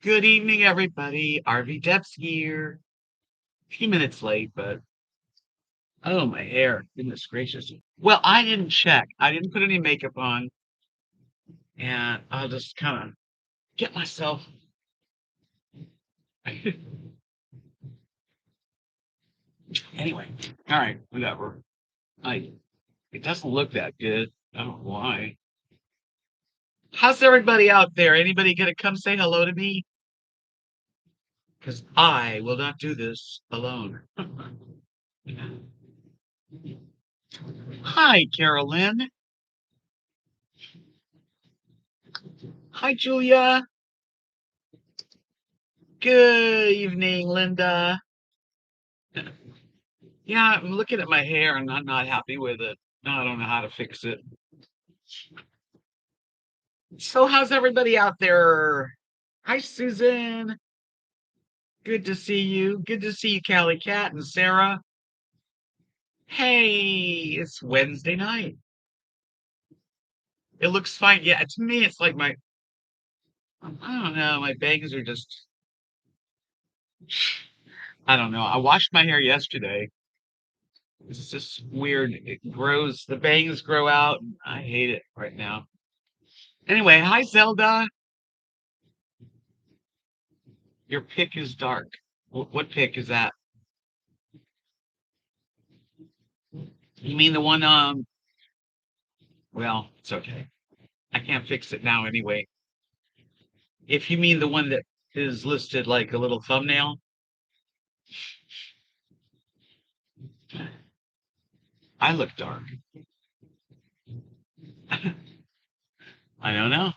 Good evening, everybody. RV Debs here. A few minutes late, but oh, my hair. Goodness gracious. Well, I didn't check. I didn't put any makeup on, and I'll just kind of get myself. Anyway, all right, whatever. I It doesn't look that good. I don't know why. How's everybody out there? Anybody gonna come say hello to me? Because I will not do this alone. Hi, Carolyn. Hi, Julia. Good evening, Linda. Yeah, I'm looking at my hair and I'm not happy with it. I don't know how to fix it. So, how's everybody out there? Hi, Susan. Good to see you. Good to see you, Callie Cat and Sarah. Hey, it's Wednesday night. It looks fine. Yeah, to me, it's like I don't know, my bangs are just, I don't know. I washed my hair yesterday. It's just weird. It grows, the bangs grow out. And I hate it right now. Anyway, hi, Zelda. Your pick is dark. What pick is that? You mean the one, well, it's okay. I can't fix it now anyway. If you mean the one that is listed like a little thumbnail, I look dark. I don't know.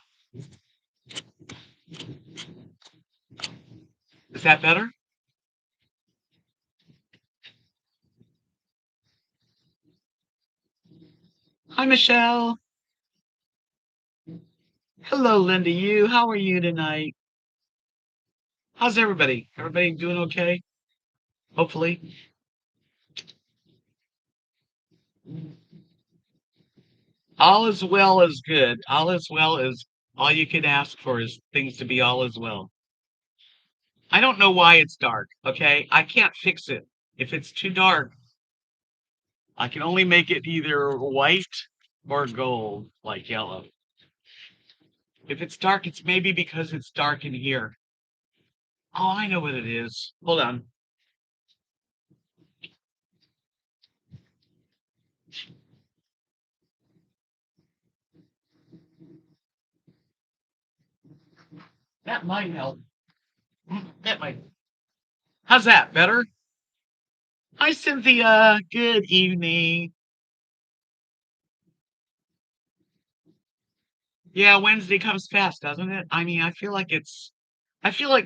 Is that better? Hi, Michelle. Hello, Linda. You. How are you tonight? How's everybody? Everybody doing okay? Hopefully. All is well is good. All is well is all you can ask for is things to be all is well. I don't know why it's dark, okay? I can't fix it. If it's too dark, I can only make it either white or gold, like yellow. If it's dark, it's maybe because it's dark in here. Oh, I know what it is. Hold on. That might help. That might. How's that? Better? Hi, Cynthia. Good evening. Yeah, Wednesday comes fast, doesn't it? I mean, I feel like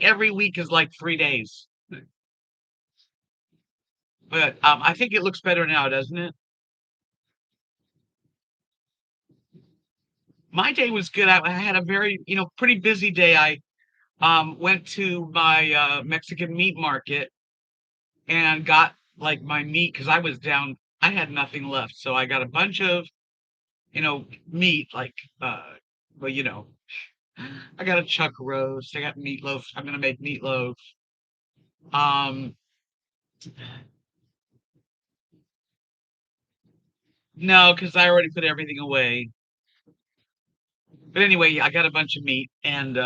every week is like 3 days. But I think it looks better now, doesn't it? My day was good. I had a very, pretty busy day. I went to my Mexican meat market and got like my meat because I was down. I had nothing left, so I got a bunch of meat like well, I got a chuck roast. I got meatloaf. I'm gonna make meatloaf. Um, no, because I already put everything away. But anyway, yeah, I got a bunch of meat, and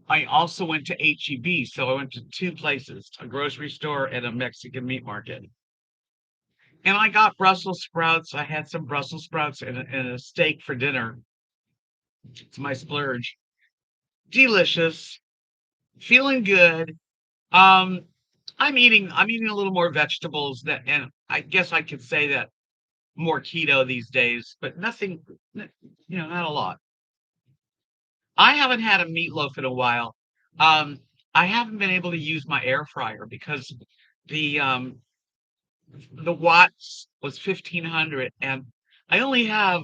I also went to HEB. So I went to two places: a grocery store and a Mexican meat market. And I got Brussels sprouts. I had some Brussels sprouts and a steak for dinner. It's my splurge. Delicious. Feeling good. Um, I'm eating a little more vegetables and I guess I could say that more keto these days, but nothing, not a lot. I haven't had a meatloaf in a while. Um, I haven't been able to use my air fryer because the um the watts was 1500 and I only have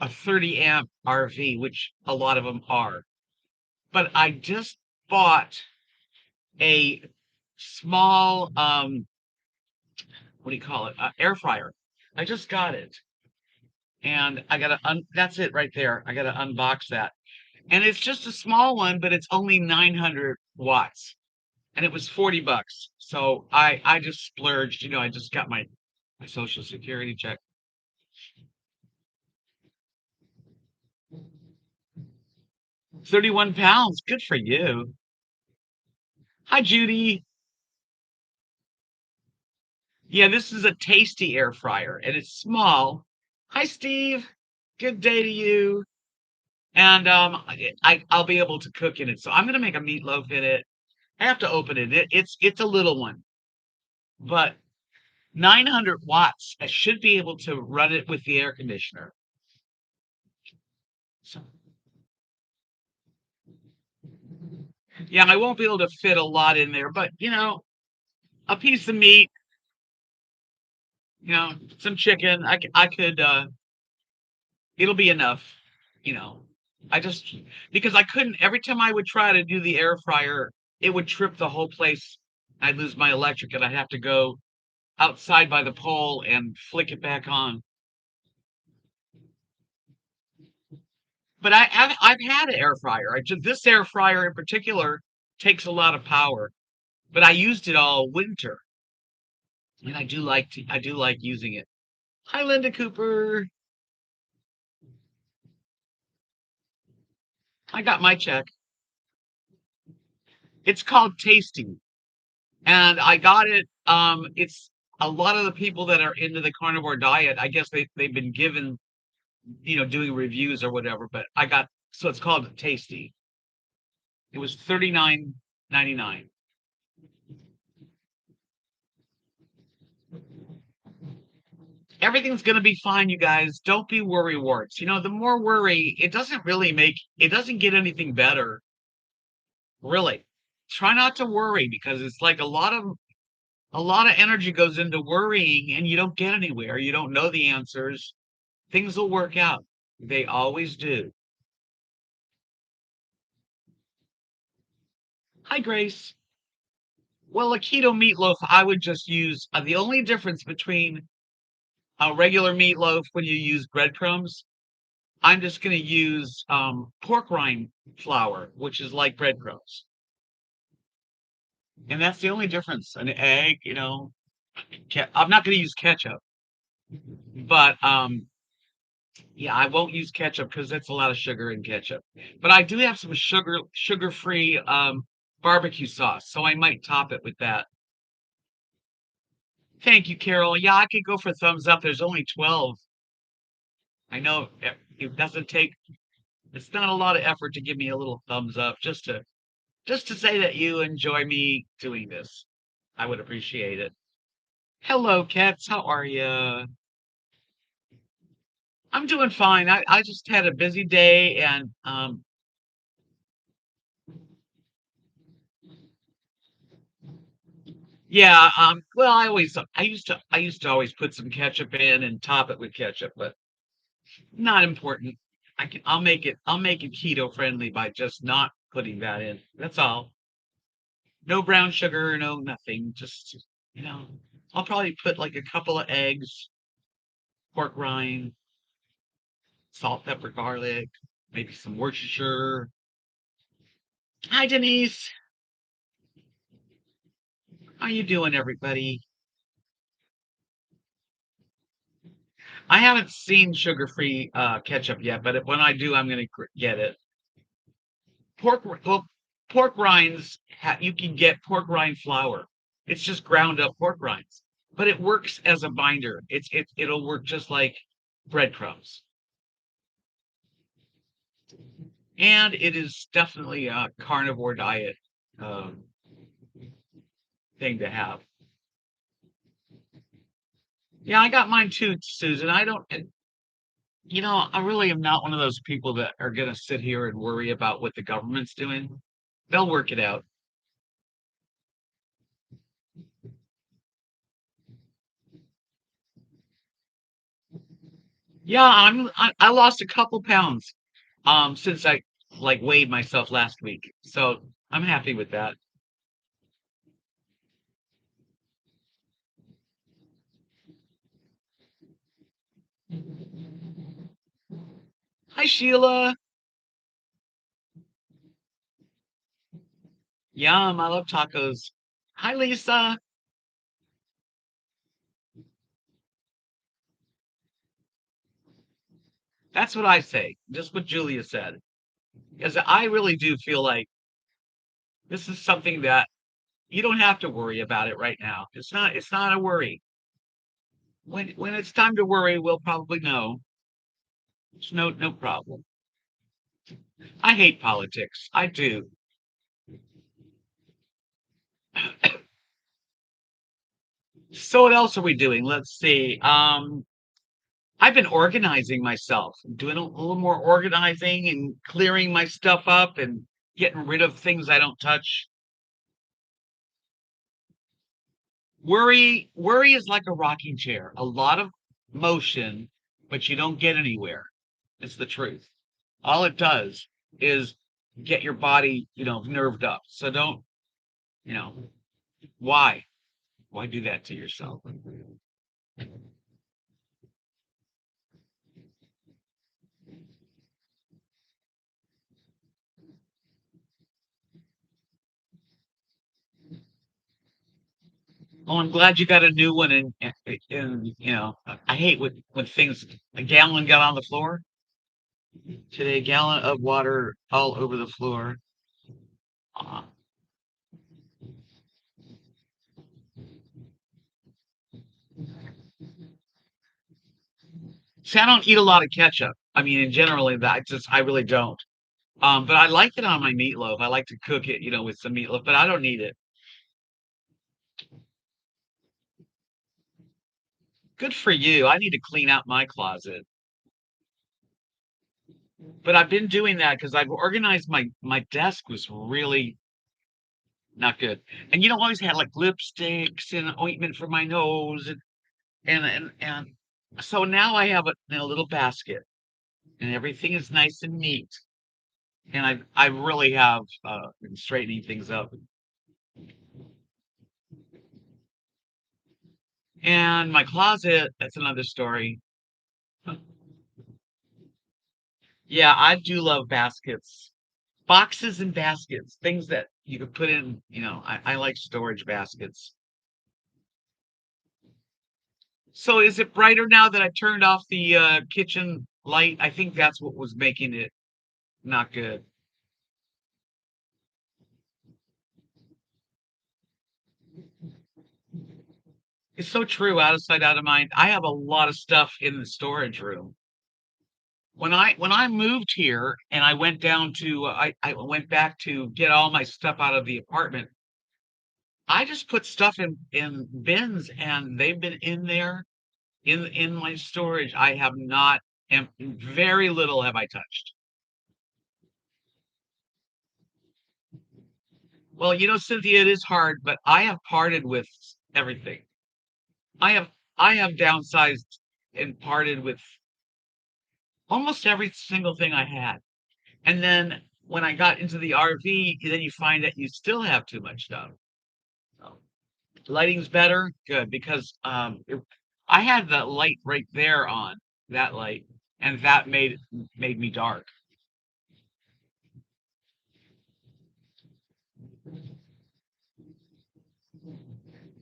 a 30 amp RV, which a lot of them are. But I just bought a small what do you call it? Air fryer. I just got it, and I gotta that's it right there. I gotta unbox that. and it's just a small one, but it's only 900 watts, and it was 40 bucks. So I just splurged. I just got my social security check. 31 pounds. Good for you. Hi, Judy. Yeah, this is a tasty air fryer, and it's small. Hi, Steve. Good day to you. And I'll be able to cook in it. So I'm gonna make a meatloaf in it. I have to open it. It's a little one, but 900 watts. I should be able to run it with the air conditioner. So, yeah, I won't be able to fit a lot in there, but a piece of meat, some chicken. I could. It'll be enough. You know, I just because I couldn't. Every time I would try to do the air fryer, it would trip the whole place. I'd lose my electric, and I'd have to go outside by the pole and flick it back on. But I've had an air fryer. This air fryer in particular takes a lot of power, but I used it all winter, and I do like using it. Hi, Linda Cooper. I got my check. It's called Tasty, and I got it. It's a lot of the people that are into the carnivore diet. I guess they've been given, doing reviews or whatever. But I got so it's called Tasty. It was 39.99. Everything's gonna be fine, you guys. Don't be worry warts. The more worry, it doesn't get anything better, really. Try not to worry because it's like a lot of energy goes into worrying and you don't get anywhere. You don't know the answers. Things will work out. They always do. Hi, Grace. Well, a keto meatloaf, I would just use the only difference between a regular meatloaf when you use breadcrumbs. I'm just going to use pork rind flour, which is like breadcrumbs. And that's the only difference. An egg, I'm not going to use ketchup, but yeah, I won't use ketchup because that's a lot of sugar in ketchup. But I do have some sugar-free barbecue sauce, so I might top it with that. Thank you, Carol. Yeah, I could go for thumbs up. There's only 12. I know it doesn't take. It's not a lot of effort to give me a little thumbs up, just to say that you enjoy me doing this. I would appreciate it. Hello, Cats. How are you? I'm doing fine. I just had a busy day and yeah, well I used to always put some ketchup in and top it with ketchup, but not important. I'll make it keto friendly by just not putting that in. That's all. No brown sugar, no nothing. Just you know, I'll probably put like a couple of eggs, pork rind, salt, pepper, garlic, maybe some Worcestershire. Hi, Denise. How you doing, everybody? I haven't seen sugar-free ketchup yet, but when I do, I'm gonna get it. Well, pork rinds. You can get pork rind flour. It's just ground up pork rinds, but it works as a binder. It'll work just like breadcrumbs, and it is definitely a carnivore diet um, thing to have. Yeah, I got mine too, Susan. I don't. I really am not one of those people that are gonna sit here and worry about what the government's doing. They'll work it out. Yeah, I lost a couple pounds since I like weighed myself last week. So I'm happy with that. Hi, Sheila. Yum, I love tacos. Hi, Lisa. That's what I say. Just what Julia said. Because I really do feel like this is something that you don't have to worry about it right now. It's not a worry. When it's time to worry, we'll probably know. It's no problem. I hate politics. I do. So what else are we doing? Let's see. I've been organizing myself, doing a little more organizing and clearing my stuff up and getting rid of things I don't touch. Worry is like a rocking chair. A lot of motion, but you don't get anywhere. It's the truth. All it does is get your body, nerved up. So don't, you know, why? Why do that to yourself? Oh, I'm glad you got a new one. And I hate when things, a gallon got on the floor today, a gallon of water all over the floor. Uh, See, I don't eat a lot of ketchup. I mean, in generally, I really don't. But I like it on my meatloaf. I like to cook it, with some meatloaf, but I don't need it. Good for you. I need to clean out my closet. But I've been doing that because I've organized my desk was really not good. And always had like lipsticks and ointment for my nose and so now I have it in a little basket and everything is nice and neat. And I really have been straightening things up. And my closet, that's another story. Yeah, I do love baskets. Boxes and baskets, things that you could put in, I like storage baskets. So is it brighter now that I turned off the kitchen light? I think that's what was making it not good. It's so true, out of sight, out of mind. I have a lot of stuff in the storage room. When I moved here and I went down to I went back to get all my stuff out of the apartment, I just put stuff in bins and they've been in there in my storage. I have not and very little have I touched. Well, Cynthia, it is hard, but I have parted with everything. I have I have downsized and parted with almost every single thing I had. And then when I got into the RV, then you find that you still have too much stuff. So, lighting's better, good, because I had that light right there on, that light, and that made me dark.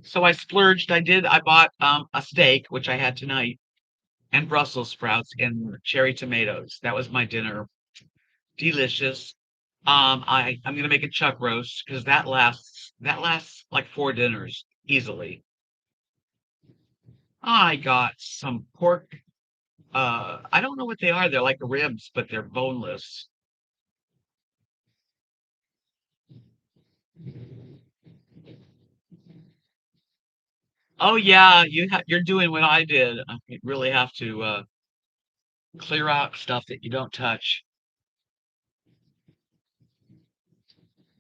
So I splurged. I bought a steak, which I had tonight, and Brussels sprouts and cherry tomatoes. That was my dinner. Delicious. I'm gonna make a chuck roast because that lasts like 4 dinners easily. I got some pork. I don't know what they are. They're like ribs, but they're boneless. Oh yeah, you're doing what I did. You really have to clear out stuff that you don't touch,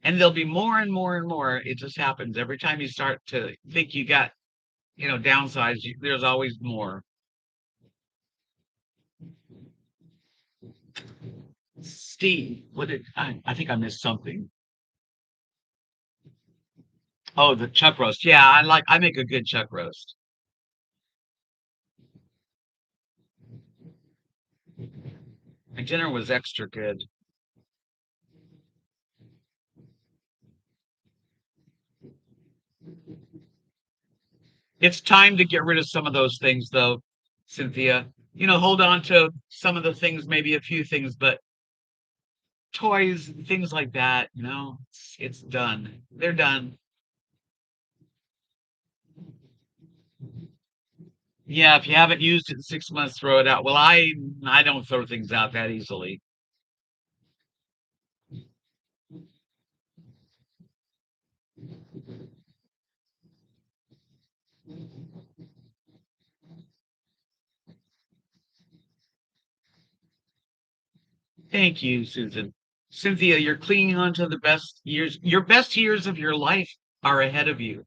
and there'll be more and more and more. It just happens every time you start to think you got, downsides. There's always more. Steve, what did I think I missed something. Oh, the chuck roast. Yeah, I make a good chuck roast. My dinner was extra good. It's time to get rid of some of those things, though, Cynthia. Hold on to some of the things, maybe a few things, but toys, things like that, it's done. They're done. Yeah, if you haven't used it in 6 months, throw it out. Well, I don't throw things out that easily. Thank you, Susan. Cynthia, you're clinging on to the best years. Your best years of your life are ahead of you.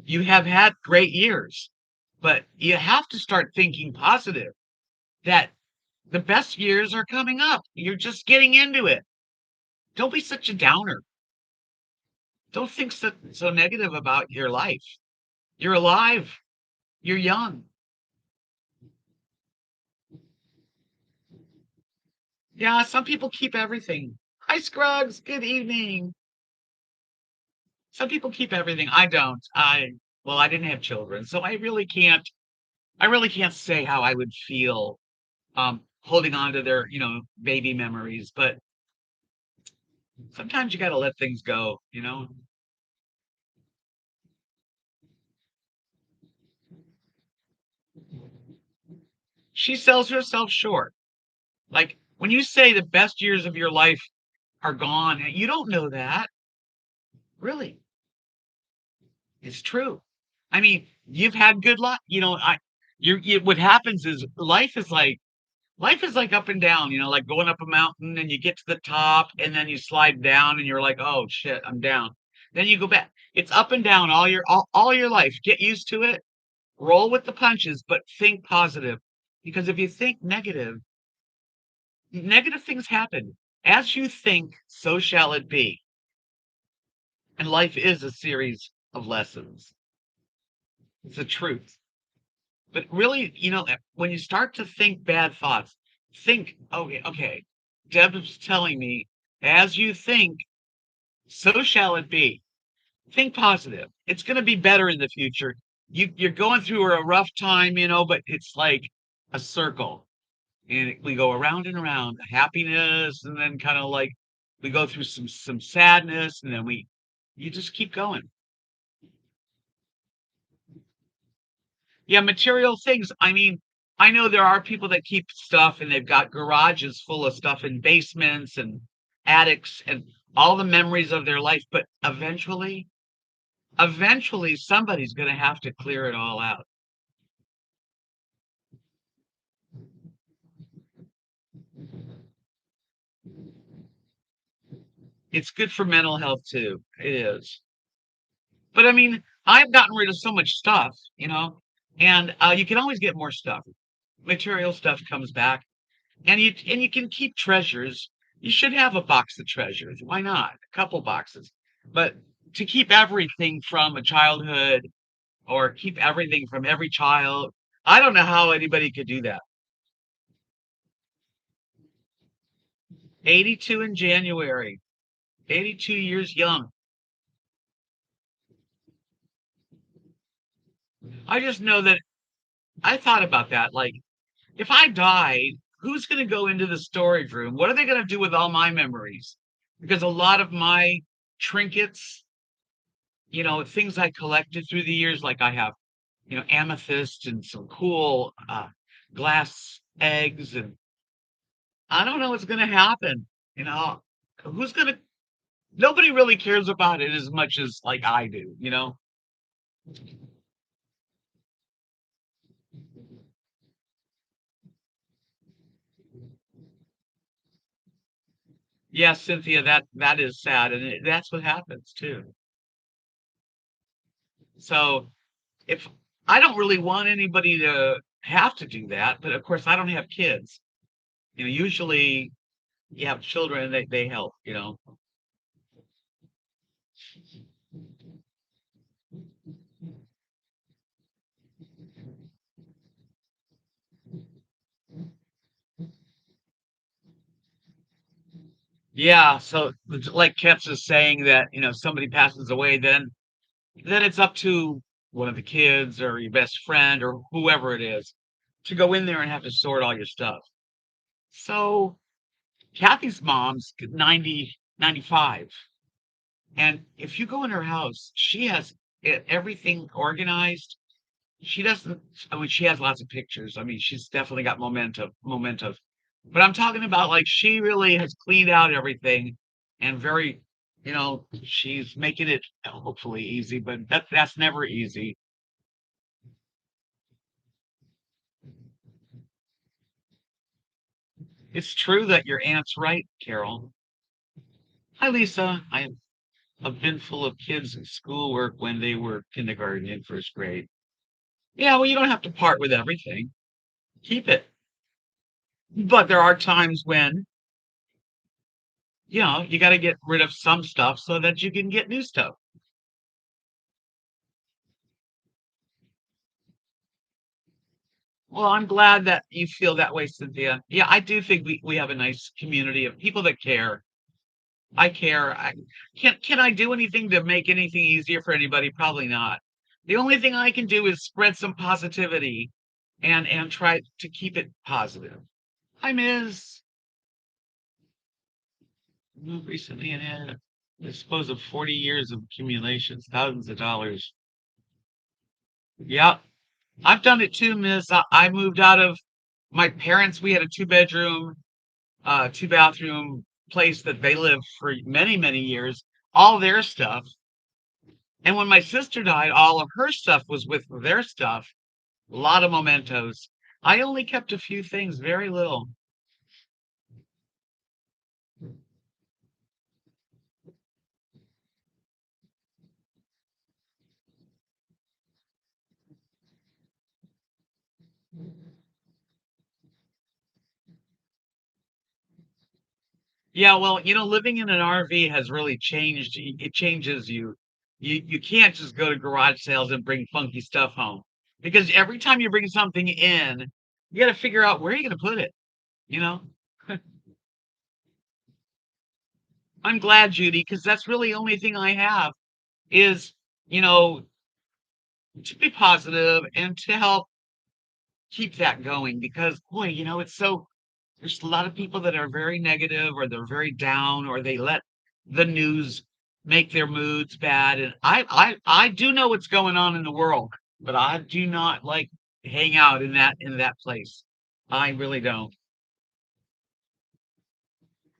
You have had great years, but you have to start thinking positive that the best years are coming up. You're just getting into it. Don't be such a downer. Don't think so negative about your life. You're alive. You're young. Yeah, some people keep everything. Hi, Scruggs. Good evening. Some people keep everything. I don't. Well, I didn't have children, so I really can't say how I would feel holding on to their, baby memories, but sometimes you got to let things go. She sells herself short. Like when you say the best years of your life are gone, you don't know that. Really. It's true. I mean, you've had good luck. What happens is life is like up and down, like going up a mountain and you get to the top and then you slide down and you're like, oh shit, I'm down. Then you go back. It's up and down all your life. Get used to it. Roll with the punches, but think positive. Because if you think negative, negative things happen. As you think, so shall it be. And life is a series of lessons. It's the truth. But really, when you start to think bad thoughts, think, okay, okay, Deb's telling me, as you think, so shall it be. Think positive. It's going to be better in the future. You're going through a rough time, but it's like a circle. And we go around and around, happiness, and then kind of like we go through some sadness, and then you just keep going. Yeah, material things. I mean, I know there are people that keep stuff and they've got garages full of stuff in basements and attics and all the memories of their life, but eventually somebody's going to have to clear it all out. It's good for mental health too. It is. But I mean, I've gotten rid of so much stuff, and you can always get more stuff. Material stuff comes back, and you can keep treasures. You should have a box of treasures. Why not? A couple boxes. But to keep everything from a childhood or keep everything from every child, I don't know how anybody could do that. 82 in January, 82 years young. I just know that I thought about that. Like, if I died, who's going to go into the storage room? What are they going to do with all my memories? Because a lot of my trinkets, things I collected through the years, like I have, amethyst and some cool glass eggs, and I don't know what's going to happen. You know, who's going to, nobody really cares about it as much as like I do. Yeah, Cynthia, that is sad. And that's what happens too. So if I don't really want anybody to have to do that, but of course I don't have kids. Usually you have children, they help. Yeah, so like Kets is saying that, somebody passes away, then then it's up to one of the kids or your best friend or whoever it is to go in there and have to sort all your stuff. So Kathy's mom's 90, 95. And if you go in her house, she has everything organized. She doesn't, I mean, she has lots of pictures. I mean, she's definitely got momentum. But I'm talking about like she really has cleaned out everything and very, she's making it hopefully easy, but that's never easy. It's true that your aunt's right, Carol. Hi, Lisa. I've been full of kids and schoolwork when they were kindergarten and first grade. Yeah, well, you don't have to part with everything. Keep it. But there are times when, you got to get rid of some stuff so that you can get new stuff. Well, I'm glad that you feel that way, Cynthia. Yeah, I do think we have a nice community of people that care. I care. Can I do anything to make anything easier for anybody? Probably not. The only thing I can do is spread some positivity and try to keep it positive. Hi, Ms. Moved recently and had a dispose of 40 years of accumulations, thousands of dollars. Yeah, I've done it too, Miss. I moved out of my parents. We had a two-bedroom, two-bathroom place that they lived for many, many years, all their stuff. And when my sister died, all of her stuff was with their stuff. A lot of mementos. I only kept a few things, very little. Yeah, well, living in an RV has really changed. It changes you. You can't just go to garage sales and bring funky stuff home because every time you bring something in, you got to figure out where you're going to put it. You know, I'm glad, Judy, because that's really the only thing I have is, you know, to be positive and to help keep that going because, boy, it's so there's a lot of people that are very negative or they're very down or they let the news make their moods bad. And I do know what's going on in the world, but I do not like hang out in that place. I really don't.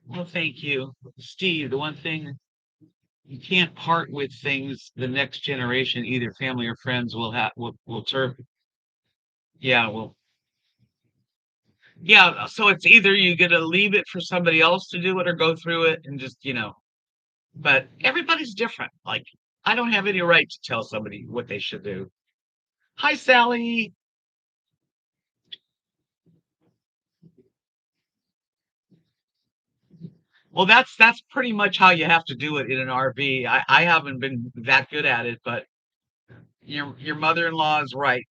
Well, thank you. Steve, the one thing you can't part with things the next generation, either family or friends will turn. Yeah, well, yeah. So it's either you get to leave it for somebody else to do it or go through it and just, but everybody's different. Like, I don't have any right to tell somebody what they should do. Hi, Sally. Well, that's pretty much how you have to do it in an RV. I haven't been that good at it, but your mother-in-law is right.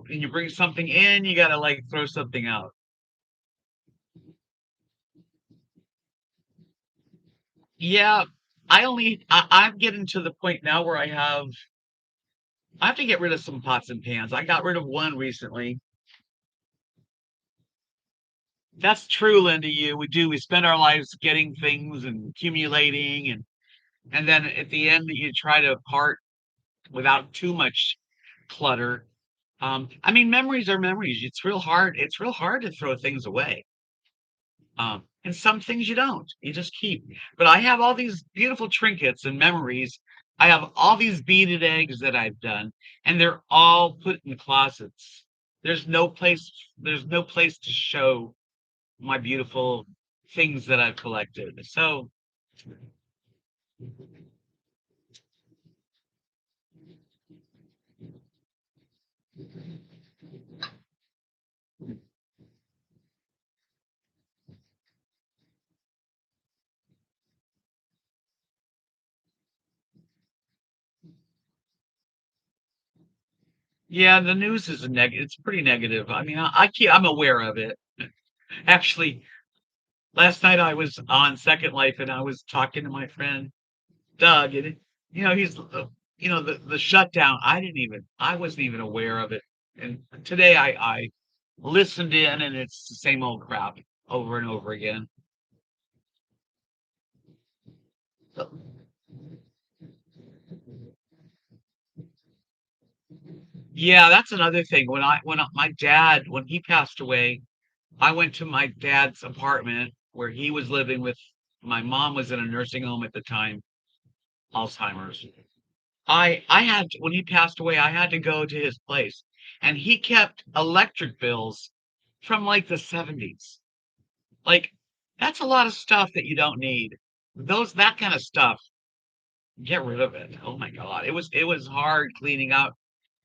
When you bring something in, you gotta like throw something out. Yeah, I'm getting to the point now where I have to get rid of some pots and pans. I got rid of one recently. That's true, Linda. We do. We spend our lives getting things and accumulating, and then at the end, you try to part without too much clutter. I mean, memories are memories. It's real hard. It's real hard to throw things away. And some things you don't. You just keep. But I have all these beautiful trinkets and memories. I have all these beaded eggs that I've done, and they're all put in closets. There's no place. There's no place to show my beautiful things that I've collected. So yeah, the news is a negative. It's pretty negative. I mean, I'm aware of it. Actually, last night I was on Second Life and I was talking to my friend Doug, and he's the shutdown, I wasn't even aware of it. And today I listened in, and it's the same old crap over and over again. So, yeah, that's another thing. My dad, when he passed away, I went to my dad's apartment where he was living with my mom was in a nursing home at the time, Alzheimer's. I had when he passed away, I had to go to his place, and he kept electric bills from like the 70s. Like, that's a lot of stuff that you don't need. That kind of stuff, get rid of it. Oh my God. It was hard cleaning out.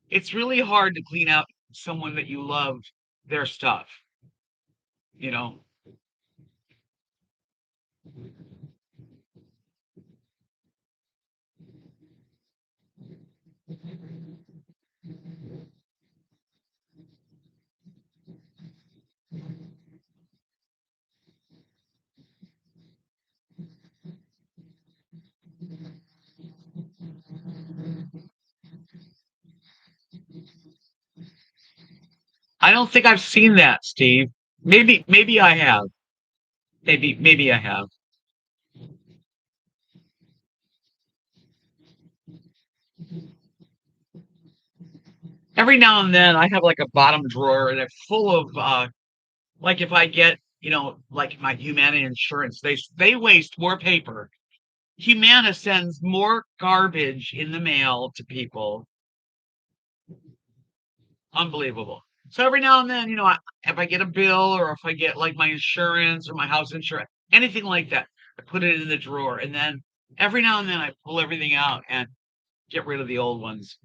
It's really hard to clean out someone that you love, their stuff, you know. I don't think I've seen that, Steve. Maybe I have. Maybe I have. Every now and then I have like a bottom drawer and it's full of like if I get, like my Humana insurance, they waste more paper. Humana sends more garbage in the mail to people. Unbelievable. So every now and then, if I get a bill or if I get like my insurance or my house insurance, anything like that, I put it in the drawer. And then every now and then I pull everything out and get rid of the old ones.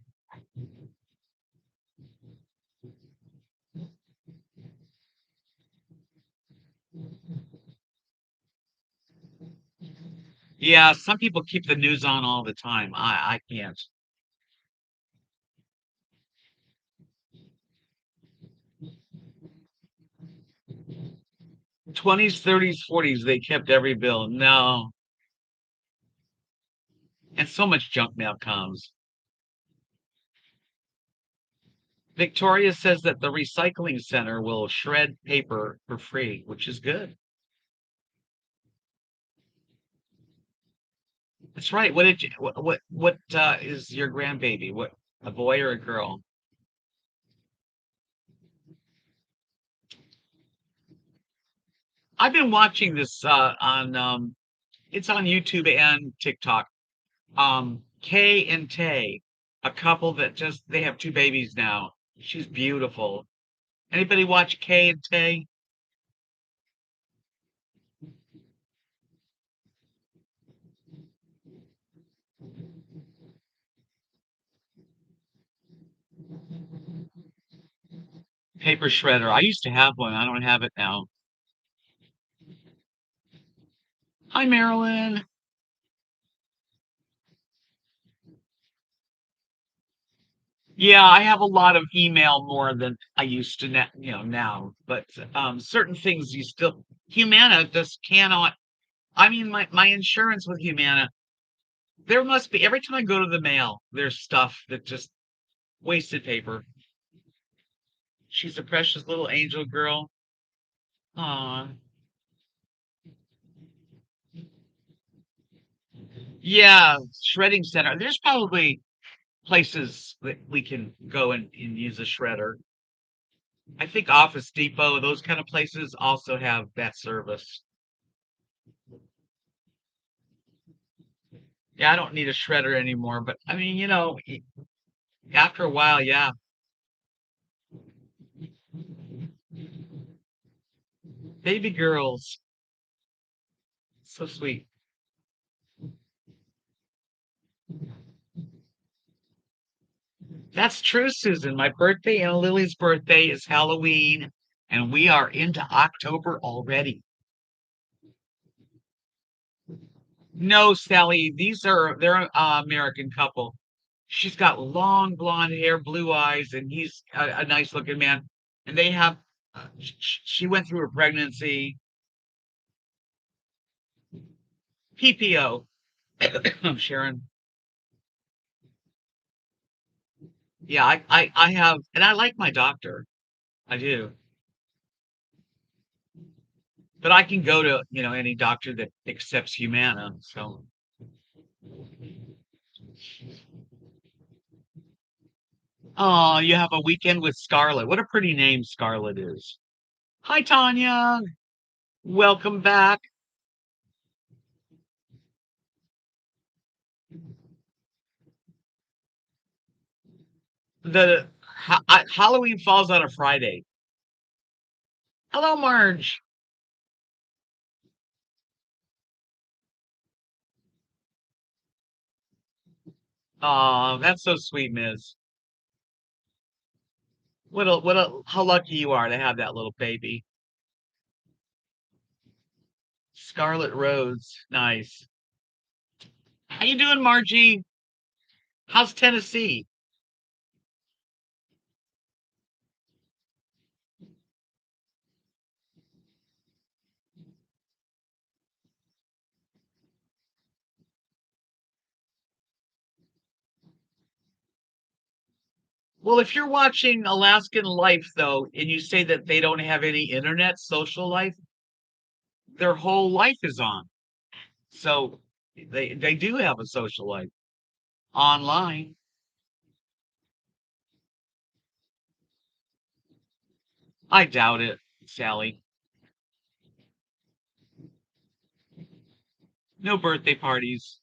Yeah, some people keep the news on all the time. I can't. 20s, 30s, 40s, they kept every bill. No. And so much junk mail comes. Victoria says that the recycling center will shred paper for free, which is good. That's right. What did you, what is your grandbaby? What, a boy or a girl? I've been watching this on it's on YouTube and TikTok. Kay and Tay, a couple that just they have two babies now. She's beautiful. Anybody watch Kay and Tay? Paper shredder. I used to have one. I don't have it now. Hi, Marilyn. Yeah, I have a lot of email more than I used to now, but certain things you still Humana just cannot. I mean, my insurance with Humana, there must be every time I go to the mail, there's stuff that just wasted paper. She's a precious little angel girl. Aw. Yeah, shredding center. There's probably places that we can go and use a shredder. I think Office Depot, those kind of places also have that service. Yeah, I don't need a shredder anymore, but I mean, after a while, yeah. Baby girls, so sweet. That's true, Susan. My birthday and Lily's birthday is Halloween, and we are into October already. No, Sally, they're an American couple. She's got long blonde hair, blue eyes, and he's a nice looking man. And they have, she went through her pregnancy, PPO, Sharon. Yeah, I have, and I like my doctor. I do. But I can go to, any doctor that accepts Humana. So, oh, you have a weekend with Scarlett. What a pretty name Scarlett is. Hi, Tanya. Welcome back. Halloween falls on a Friday. Hello, Marge. Oh, that's so sweet, Miss. How lucky you are to have that little baby. Scarlet Rose. Nice. How you doing, Margie? How's Tennessee? Well, if you're watching Alaskan Life, though, and you say that they don't have any internet social life, their whole life is on. So they do have a social life online. I doubt it, Sally. No birthday parties.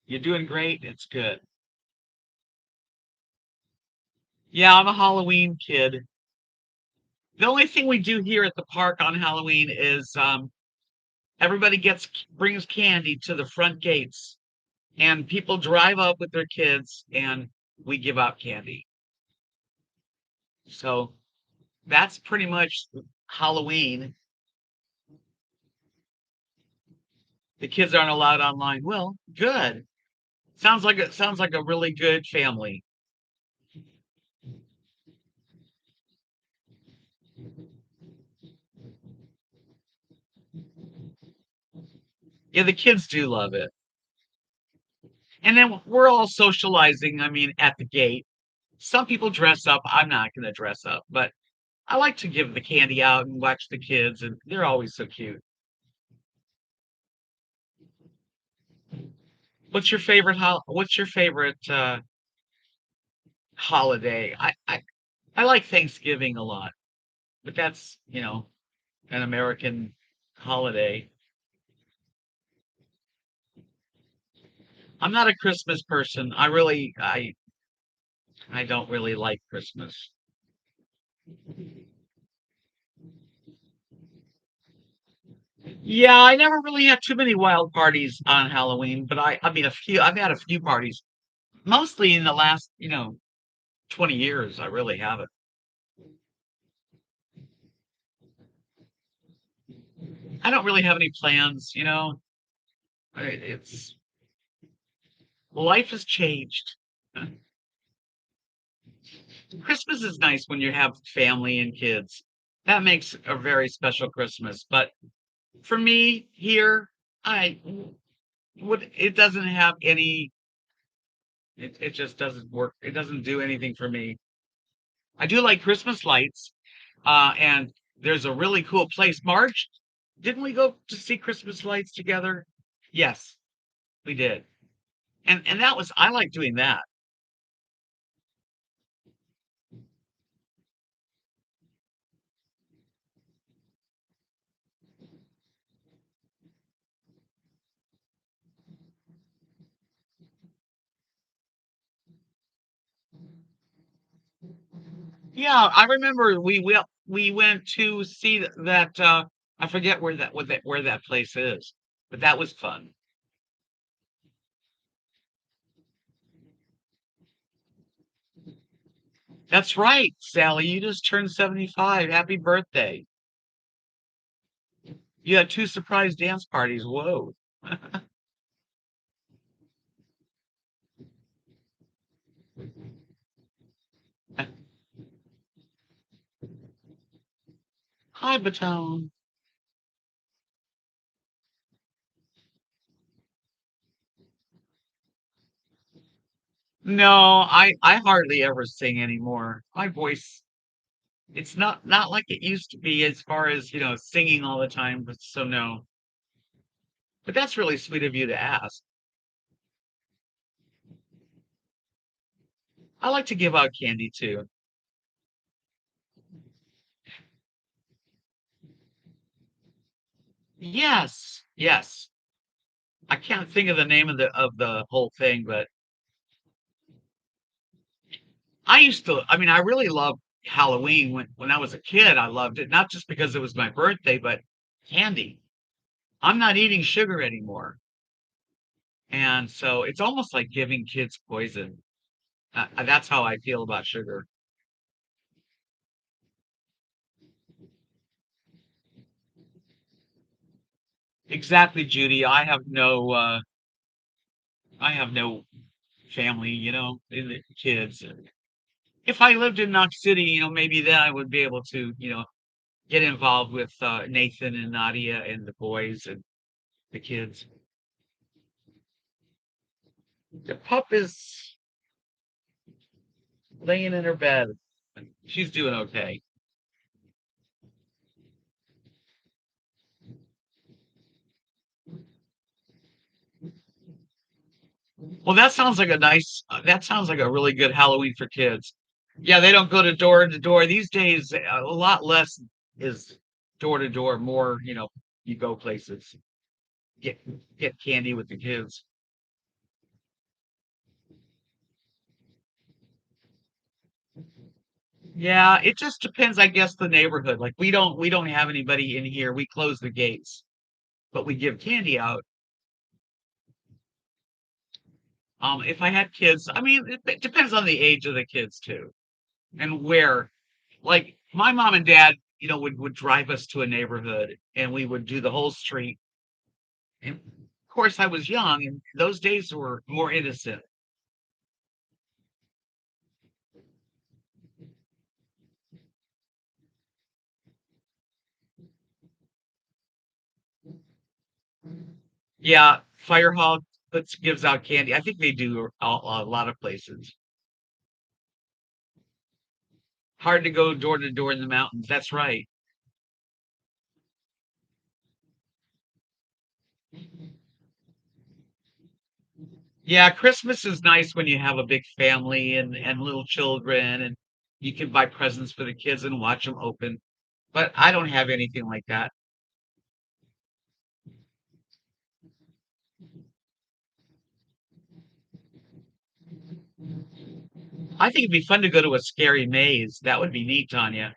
You're doing great. It's good. Yeah, I'm a Halloween kid. The only thing we do here at the park on Halloween is everybody brings candy to the front gates, and people drive up with their kids, and we give out candy. So that's pretty much Halloween. The kids aren't allowed online. Well, good. Sounds like a really good family. Yeah, the kids do love it. And then we're all socializing, I mean, at the gate. Some people dress up. I'm not going to dress up, but I like to give the candy out and watch the kids, and they're always so cute. What's your favorite holiday? I like Thanksgiving a lot, but that's, an American holiday. I'm not a Christmas person. I don't really like Christmas. Yeah, I never really had too many wild parties on Halloween, but I mean a few. I've had a few parties, mostly in the last, 20 years. I really haven't. I don't really have any plans. It's life has changed. Christmas is nice when you have family and kids. That makes a very special Christmas. But for me here, I would it doesn't have any it just doesn't work. It doesn't do anything for me. I do like Christmas lights. And there's a really cool place. March, didn't we go to see Christmas lights together? Yes, we did. And that was I like doing that. Yeah, I remember we went to see that I forget where that place is, but that was fun. That's right, Sally. You just turned 75. Happy birthday. You had two surprise dance parties. Whoa. Hi, Baton. No, I hardly ever sing anymore. My voice, it's not like it used to be as far as, singing all the time, but so no. But that's really sweet of you to ask. I like to give out candy too. Yes, yes. I can't think of the name of the whole thing, but I really loved Halloween when I was a kid. I loved it, not just because it was my birthday, but candy. I'm not eating sugar anymore. And so it's almost like giving kids poison. That's how I feel about sugar. Exactly, Judy. I have no family, kids. If I lived in Knox City, maybe then I would be able to, get involved with Nathan and Nadia and the boys and the kids. The pup is laying in her bed. She's doing okay. Well, that sounds like a really good Halloween for kids. Yeah, they don't go to door to door. These days, a lot less is door to door, more, you go places, get get candy with the kids. Yeah, it just depends, I guess, the neighborhood. Like we don't have anybody in here. We close the gates, but we give candy out. If I had kids, I mean, it depends on the age of the kids too, and where. Like my mom and dad, would drive us to a neighborhood, and we would do the whole street. And of course, I was young, and those days were more innocent. Yeah, Firehawk gives out candy. I think they do a lot of places. Hard to go door to door in the mountains. That's right. Yeah, Christmas is nice when you have a big family and little children, and you can buy presents for the kids and watch them open. But I don't have anything like that. I think it'd be fun to go to a scary maze. That would be neat, Tanya.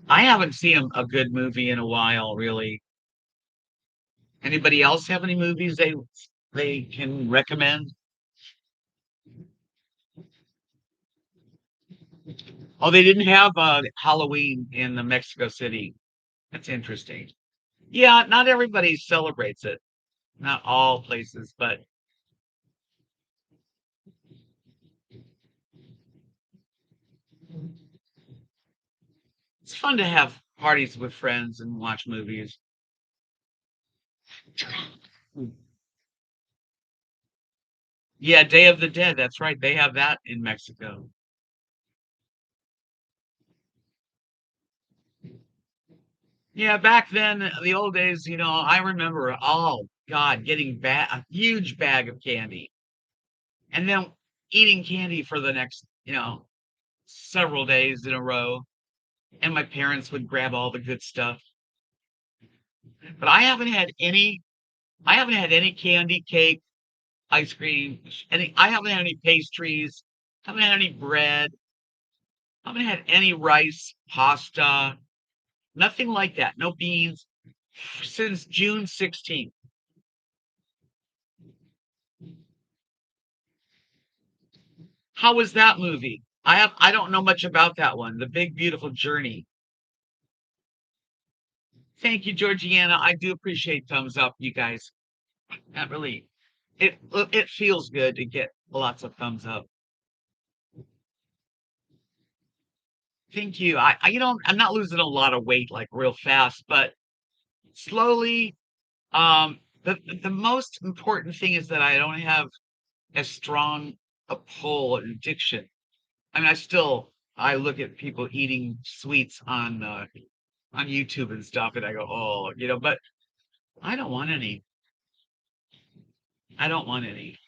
I haven't seen a good movie in a while, really. Anybody else have any movies they can recommend? Oh, they didn't have Halloween in the Mexico City. That's interesting. Yeah, not everybody celebrates it. Not all places, but it's fun to have parties with friends and watch movies. Yeah, Day of the Dead. That's right. They have that in Mexico. Yeah, back then, the old days, I remember, oh God, getting a huge bag of candy and then eating candy for the next, several days in a row. And my parents would grab all the good stuff. But I haven't had any candy, cake, ice cream, I haven't had any pastries, haven't had any bread, haven't had any rice, pasta, nothing like that. No beans since June 16th. How was that movie? I don't know much about that one. The Big Beautiful Journey. Thank you, Georgiana. I do appreciate thumbs up, you guys. That really it feels good to get lots of thumbs up. Thank you. I'm not losing a lot of weight like real fast, but slowly. The most important thing is that I don't have as strong a pull and addiction. I mean, I look at people eating sweets on YouTube and stuff, and I go, oh, but I don't want any. I don't want any.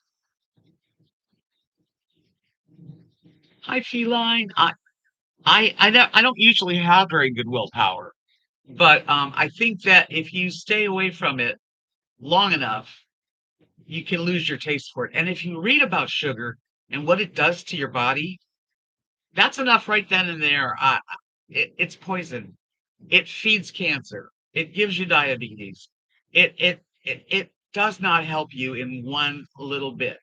Hi, feline. I don't usually have very good willpower, but I think that if you stay away from it long enough, you can lose your taste for it. And if you read about sugar and what it does to your body, that's enough right then and there. It's poison. It feeds cancer. It gives you diabetes. It does not help you in one little bit.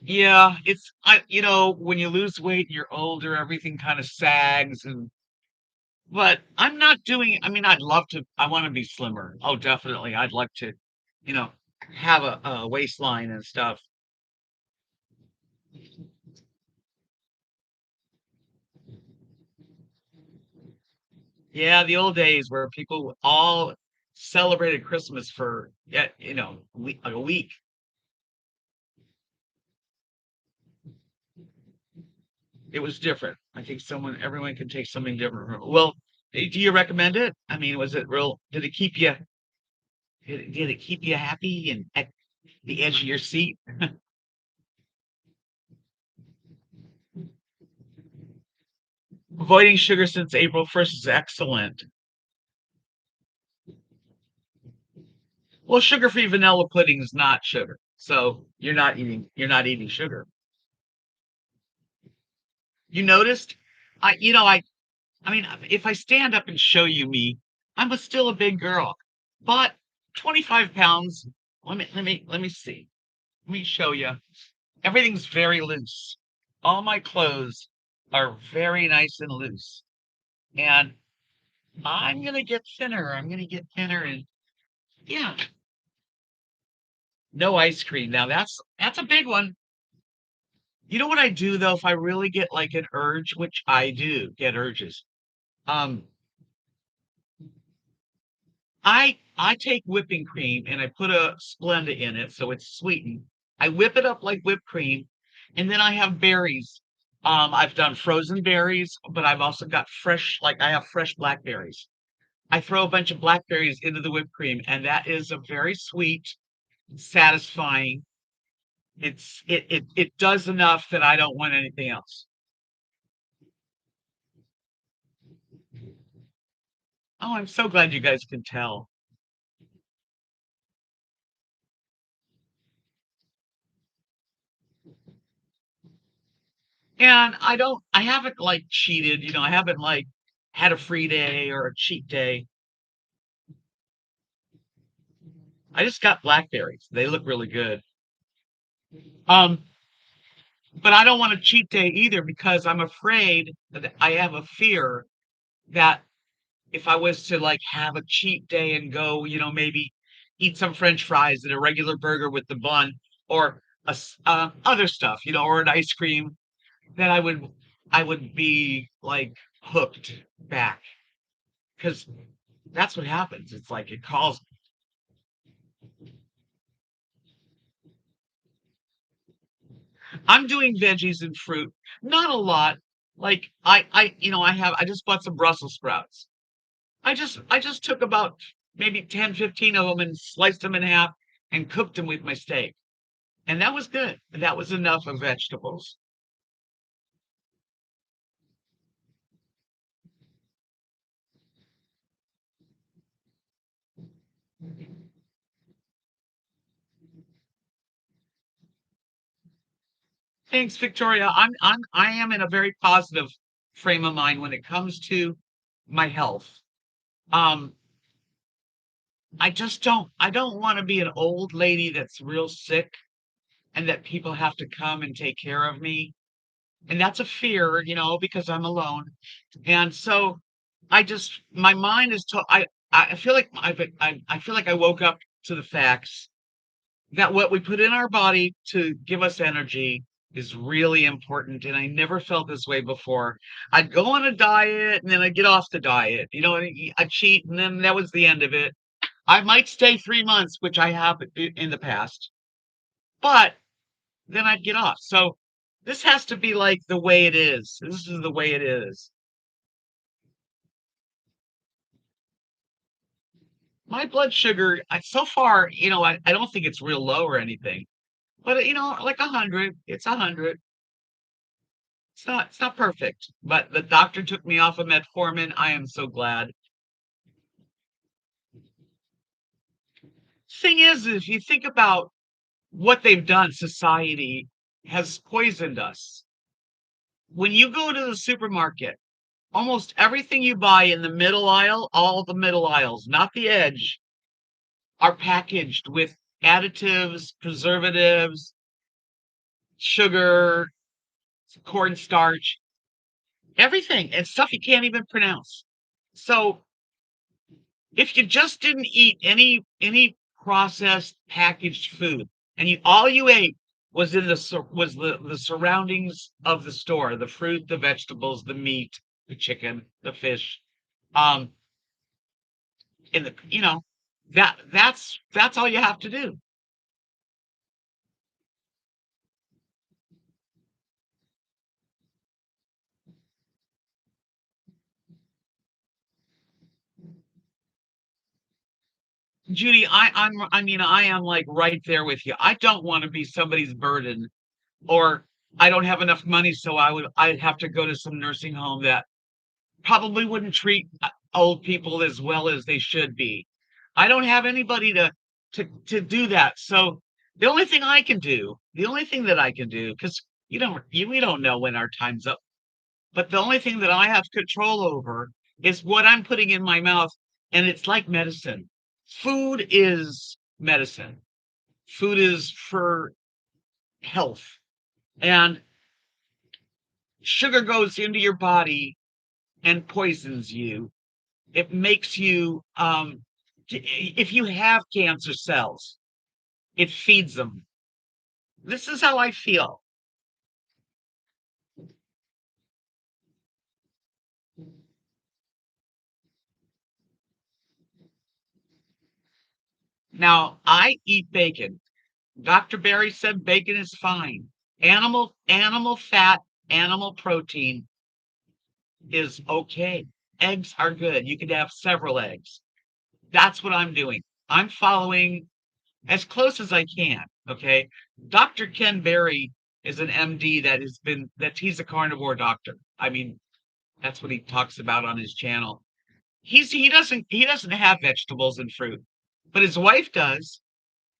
Yeah, when you lose weight, you're older, everything kind of sags but I'm not doing I mean, I want to be slimmer. Oh, definitely. I'd like to, you know, have a waistline and stuff. Yeah, the old days where people all celebrated Christmas for yeah, like a week. It was different. I think everyone can take something different well, do you recommend it? I mean, was it real did it keep you happy and at the edge of your seat? Avoiding sugar since April 1st is excellent. Well, sugar-free vanilla pudding is not sugar. So you're not eating sugar. You noticed? I mean, if I stand up and show you me, still a big girl, but 25 pounds. Let me see. Let me show you. Everything's very loose. All my clothes are very nice and loose. And I'm gonna get thinner. I'm gonna get thinner and yeah, no ice cream. Now that's a big one. You know what I do though, if I really get like an urge, which I do get urges. Um, I take whipping cream and I put a Splenda in it so it's sweetened. I whip it up like whipped cream, and then I have berries. I've done frozen berries, but I've also got like I have fresh blackberries. I throw a bunch of blackberries into the whipped cream, and that is a very sweet, satisfying. It does enough that I don't want anything else. Oh, I'm so glad you guys can tell. And I haven't like cheated, I haven't like had a free day or a cheat day. I just got blackberries. They look really good. Um, but I don't want a cheat day either because I'm afraid that I have a fear that if I was to like have a cheat day and go, maybe eat some French fries and a regular burger with the bun or other stuff, or an ice cream, that I would be like hooked back because that's what happens. It's like it calls. I'm doing veggies and fruit, not a lot. Like I just bought some Brussels sprouts. I just took about maybe 10, 15 of them and sliced them in half and cooked them with my steak. And that was good. That was enough of vegetables. Thanks, Victoria. I am in a very positive frame of mind when it comes to my health. Um, I don't want to be an old lady that's real sick and that people have to come and take care of me. And that's a fear, because I'm alone. And so my mind is to I feel like I feel like I woke up to the facts that what we put in our body to give us energy is really important, and I never felt this way before. I'd go on a diet, and then I'd get off the diet, and I'd cheat, and then that was the end of it. I might stay 3 months, which I have in the past, but then I'd get off. So this has to be like the way it is. This is the way it is. My blood sugar, so far, I don't think it's real low or anything, but like 100, it's 100. It's not perfect, but the doctor took me off of metformin. I am so glad. Thing is, if you think about what they've done, society has poisoned us. When you go to the supermarket, almost everything you buy in the middle aisle, all the middle aisles, not the edge, are packaged with additives, preservatives, sugar, cornstarch, everything, and stuff you can't even pronounce. So if you just didn't eat any processed packaged food, and all you ate was the surroundings of the store, the fruit, the vegetables, the meat, the chicken, the fish, um, in the that's all you have to do. Judy, I am like right there with you. I don't want to be somebody's burden, or I don't have enough money, so I'd have to go to some nursing home that probably wouldn't treat old people as well as they should be. I don't have anybody to do that. So the only thing that I can do, because we don't know when our time's up, but the only thing that I have control over is what I'm putting in my mouth, and it's like medicine. Food is medicine. Food is for health, and sugar goes into your body and poisons you. It makes you, if you have cancer cells, it feeds them. This is how I feel. Now, I eat bacon. Dr. Barry said bacon is fine. Animal fat, animal protein is okay. Eggs are good. You can have several eggs. That's what I'm doing. I'm following as close as I can. Okay. Dr. Ken Berry is an MD that he's a carnivore doctor. I mean, that's what he talks about on his channel. He doesn't have vegetables and fruit, but his wife does.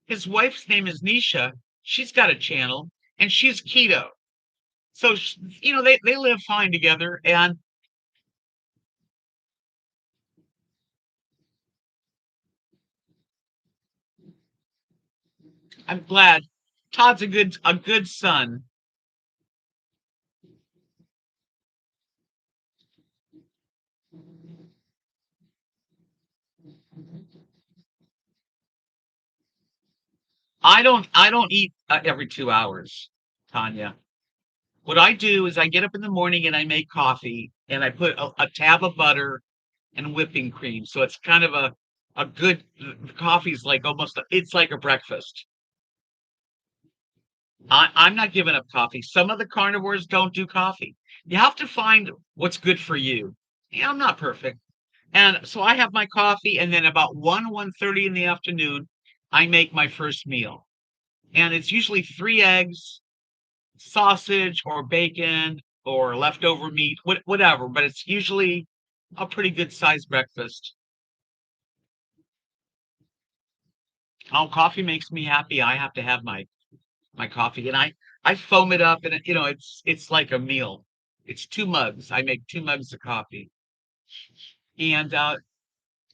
His wife's name is Nisha. She's got a channel and she's keto. So they live fine together, and I'm glad. Todd's a good son. I don't eat every 2 hours, Tanya. What I do is I get up in the morning and I make coffee and I put a tab of butter and whipping cream. So it's kind of a good the coffee's like it's like a breakfast. I'm not giving up coffee. Some of the carnivores don't do coffee. You have to find what's good for you. Yeah, I'm not perfect. And so I have my coffee, and then about 1:30 in the afternoon, I make my first meal. And it's usually 3 eggs, sausage or bacon or leftover meat, whatever, but it's usually a pretty good sized breakfast. Oh, coffee makes me happy. I have to have my coffee, and I foam it up, and it's like a meal. It's 2 mugs. I make 2 mugs of coffee, and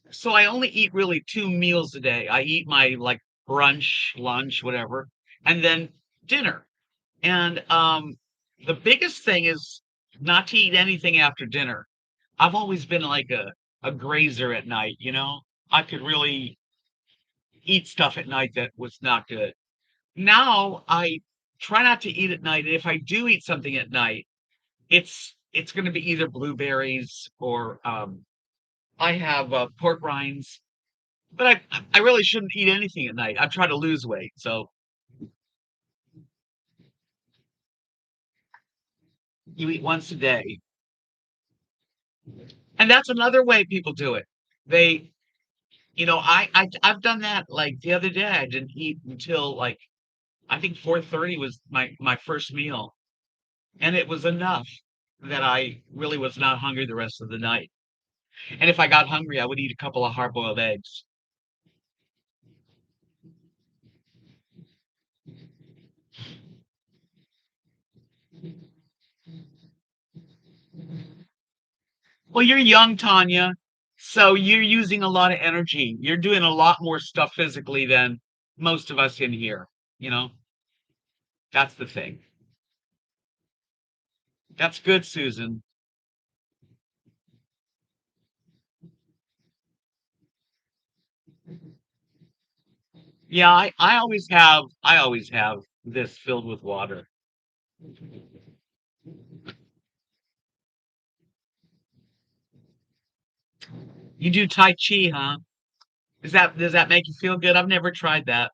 so I only eat really 2 meals a day. I eat my like brunch, lunch, whatever, and then dinner. And the biggest thing is not to eat anything after dinner. I've always been like a grazer at night. I could really eat stuff at night that was not good. Now try not to eat at night. And if I do eat something at night, it's going to be either blueberries or I have pork rinds. But I really shouldn't eat anything at night. I'm trying to lose weight, so you eat once a day, and that's another way people do it. They, I've done that. Like the other day, I didn't eat until like I think 4:30 was my first meal, and it was enough that I really was not hungry the rest of the night. And if I got hungry, I would eat a couple of hard-boiled eggs. Well, you're young, Tanya, so you're using a lot of energy. You're doing a lot more stuff physically than most of us in here. You know, that's the thing. That's good, Susan. Yeah, I always have this filled with water. You do Tai Chi, huh? Does that make you feel good? I've never tried that.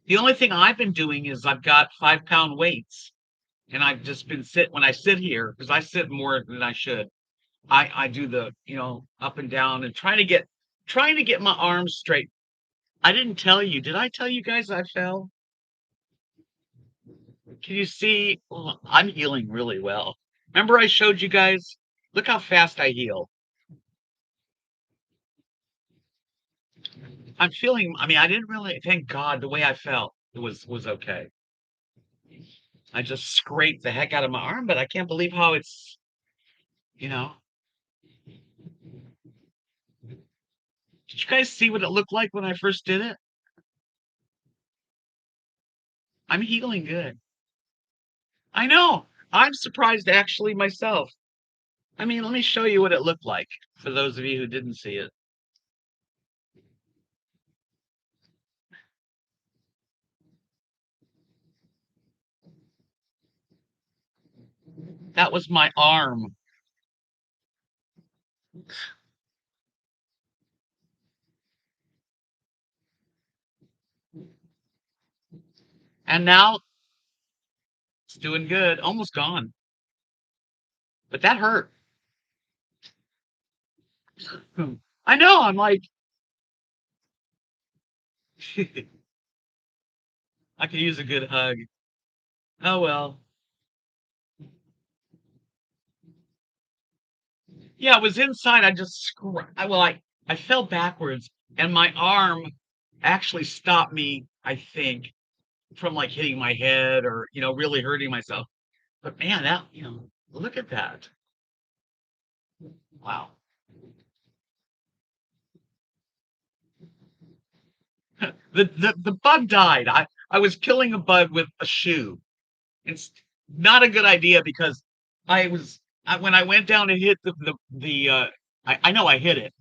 The only thing I've been doing is I've got 5 pound weights and I've just been when I sit here, because I sit more than I should. I do the, up and down and trying to get my arms straight. I didn't tell you. Did I tell you guys I fell? Can you see? Well, I'm healing really well. Remember I showed you guys? Look how fast I heal. I mean, I didn't really, thank God, the way I felt was okay. I just scraped the heck out of my arm, but I can't believe how you know. Did you guys see what it looked like when I first did it? I'm healing good. I know. I'm surprised actually myself. I mean, let me show you what it looked like for those of you who didn't see it. That was my arm. And now it's doing good. Almost gone. But that hurt. I know. I'm like, I could use a good hug. Oh well. Yeah, it was inside. I fell backwards and my arm actually stopped me, I think, from like hitting my head or, really hurting myself. But man, look at that. Wow. The bug died. I was killing a bug with a shoe. It's not a good idea because when I went down to hit I know I hit it.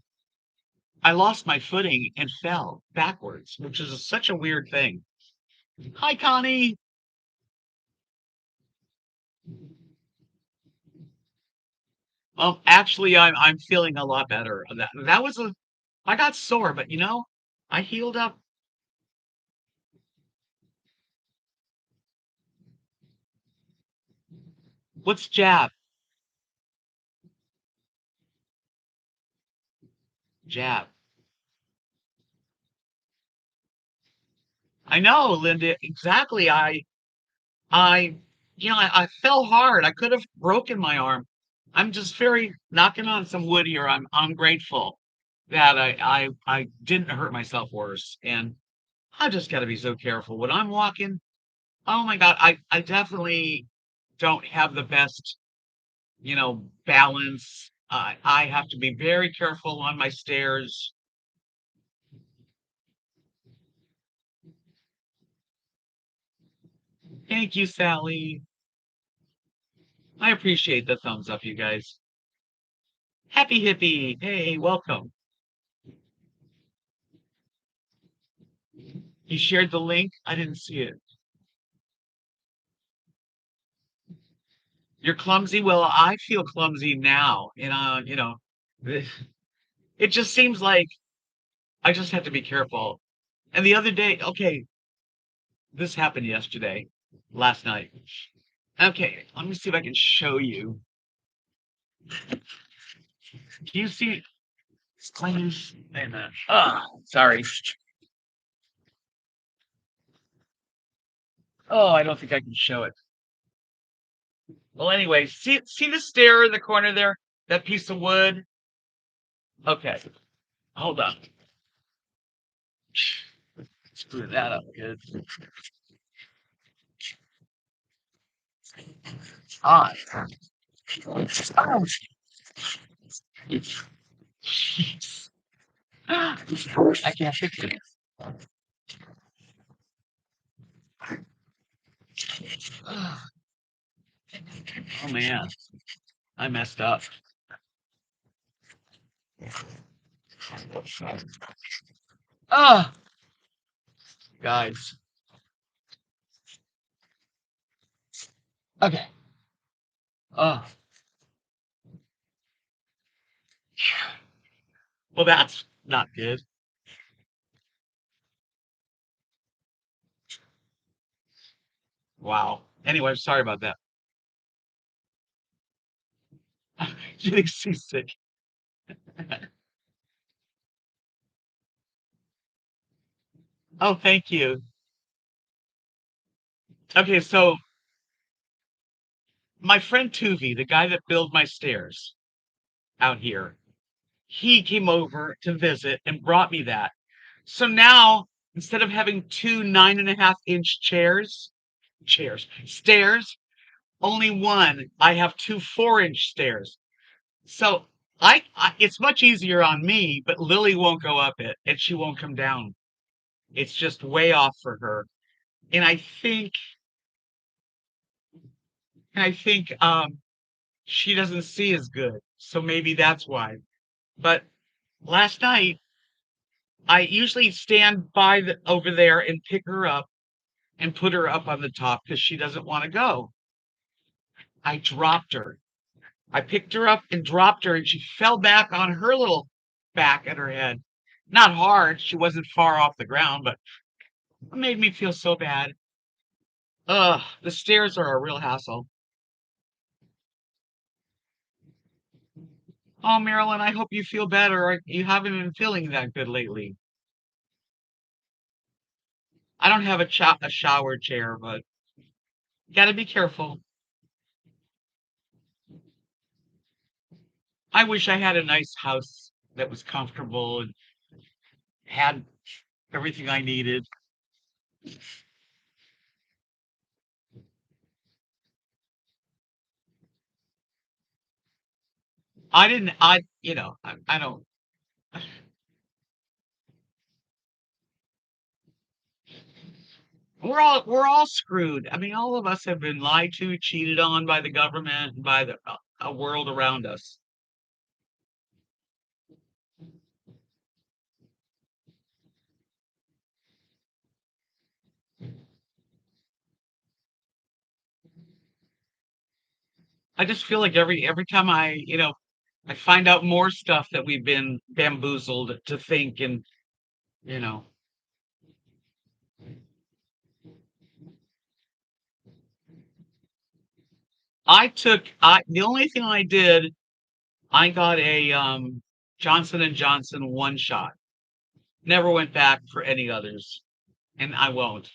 I lost my footing and fell backwards, which is such a weird thing. Hi, Connie. Actually, I'm feeling a lot better. That was a I got sore, but I healed up. What's jab? Jab. I know, Linda. Exactly. I, I fell hard. I could have broken my arm. I'm just very knocking on some wood here. I'm grateful that I didn't hurt myself worse. And I just got to be so careful when I'm walking. Oh my God, I definitely don't have the best, balance. I have to be very careful on my stairs. Thank you, Sally. I appreciate the thumbs up, you guys. Happy hippie. Hey, welcome. You shared the link? I didn't see it. You're clumsy? Well, I feel clumsy now. It it just seems like I just have to be careful. And the other day, okay, this happened yesterday, last night. Okay, let me see if I can show you. Do you see claims? Wait a minute. Sorry. Oh, I don't think I can show it. Well, anyway, see the stair in the corner there? That piece of wood? Okay, hold on. Screw that up good. Ah. Oh, jeez. I can't fix it. Oh man, I messed up. Ah, guys. Okay. Oh, well, that's not good. Wow. Anyway, sorry about that. Getting seasick. Oh, thank you. Okay, so my friend Tuvi, the guy that built my stairs out here, he came over to visit and brought me that. So now, instead of having two 9.5-inch stairs, only one. I have two 4-inch stairs. So it's much easier on me, but Lily won't go up it and she won't come down. It's just way off for her. And I think she doesn't see as good. So maybe that's why. But last night I usually stand by over there and pick her up and put her up on the top because she doesn't want to go. I dropped her. I picked her up and dropped her, and she fell back on her little back at her head. Not hard. She wasn't far off the ground, but it made me feel so bad. Ugh, the stairs are a real hassle. Oh, Marilyn, I hope you feel better. You haven't been feeling that good lately. I don't have a shower chair, but gotta be careful. I wish I had a nice house that was comfortable and had everything I needed. I didn't. I don't. We're all screwed. I mean, all of us have been lied to, cheated on by the government, and by the world around us. I just feel like every time I find out more stuff that we've been bamboozled to think, and you know, I the only thing I did, I got a Johnson and Johnson one shot. Never went back for any others, and I won't.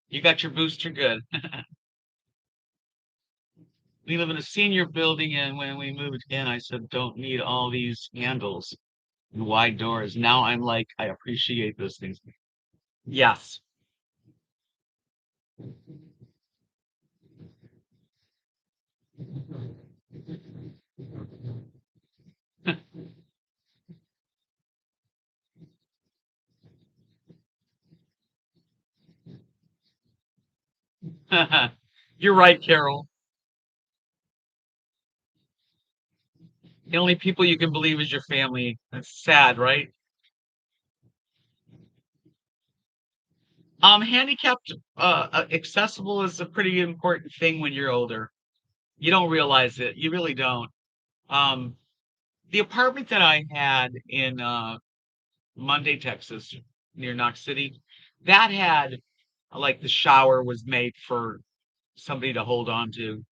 You got your booster good. We live in a senior building, and when we moved in, I said, "Don't need all these handles and wide doors." Now I'm like, I appreciate those things. Yes. You're right, Carol. The only people you can believe is your family. That's sad, right? Handicapped, accessible is a pretty important thing when you're older. You don't realize it. You really don't. Um, the apartment that I had in Monday, Texas, near Knox City, that had like the shower was made for somebody to hold on to.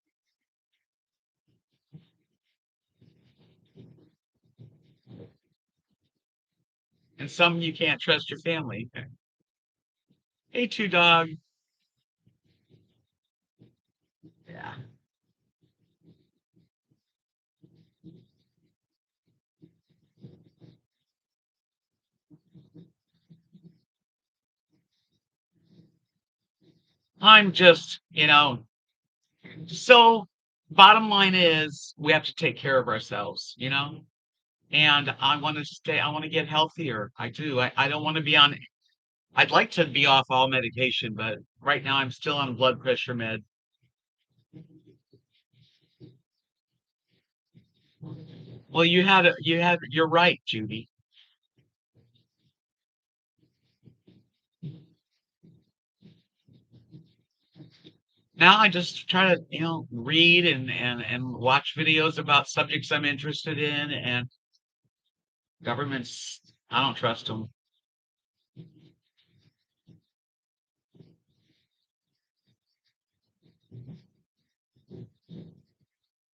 And some you can't trust your family. Hey, two dog. Yeah. I'm just, so bottom line is we have to take care of ourselves, and I want to get healthier. I do. I don't want to be on, I'd like to be off all medication, but right now I'm still on blood pressure med. Well, you're right, Judy. Now I just try to, read and watch videos about subjects I'm interested in, and governments, I don't trust them.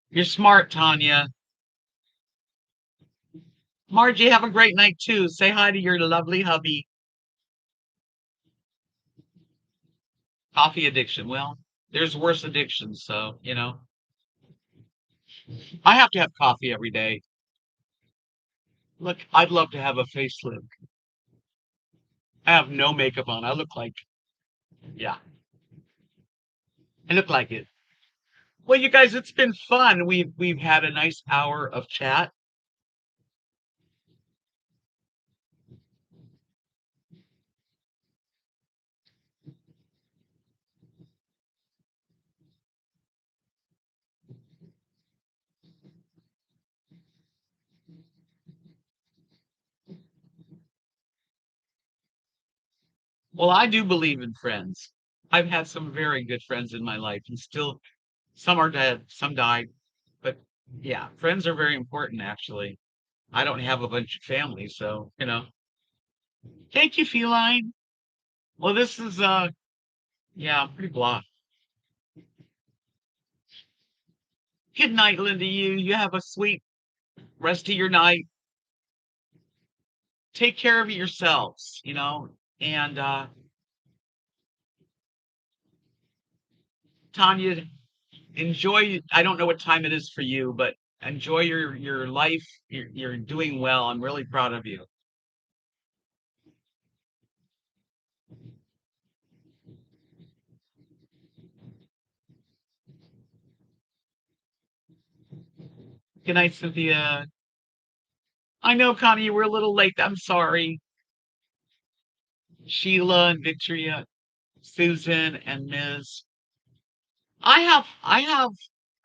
You're smart, Tanya. Margie, have a great night too. Say hi to your lovely hubby. Coffee addiction. Well, there's worse addictions, so, I have to have coffee every day. Look, I'd love to have a facelift. I have no makeup on. Yeah, I look like it. Well, you guys, it's been fun. We've had a nice hour of chat. Well, I do believe in friends. I've had some very good friends in my life, and still some are dead, some died. But yeah, friends are very important, actually. I don't have a bunch of family, so, Thank you, Feline. Well, this is yeah, I'm pretty blah. Good night, Linda. You have a sweet rest of your night. Take care of yourselves, and Tanya, enjoy. I don't know what time it is for you, but enjoy your life. You're doing well. I'm really proud of you. Good night, Cynthia. I know, Connie, you were a little late. I'm sorry. Sheila and Victoria, Susan and Ms. I have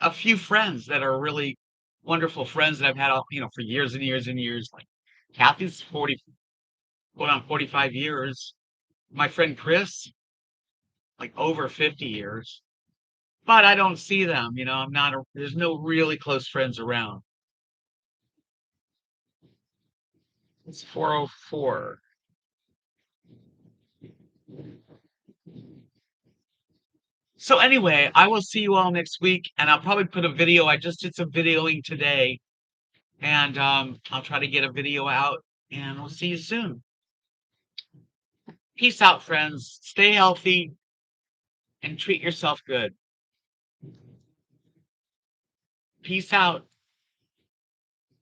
a few friends that are really wonderful friends that I've had, for years and years and years. Like Kathy's 40, going on 45 years. My friend Chris, like over 50 years. But I don't see them, there's no really close friends around. It's 4:04. So anyway, I will see you all next week, and I'll probably put a video. I just did some videoing today, and I'll try to get a video out, and we'll see you soon. Peace out, friends. Stay healthy and treat yourself good. Peace out.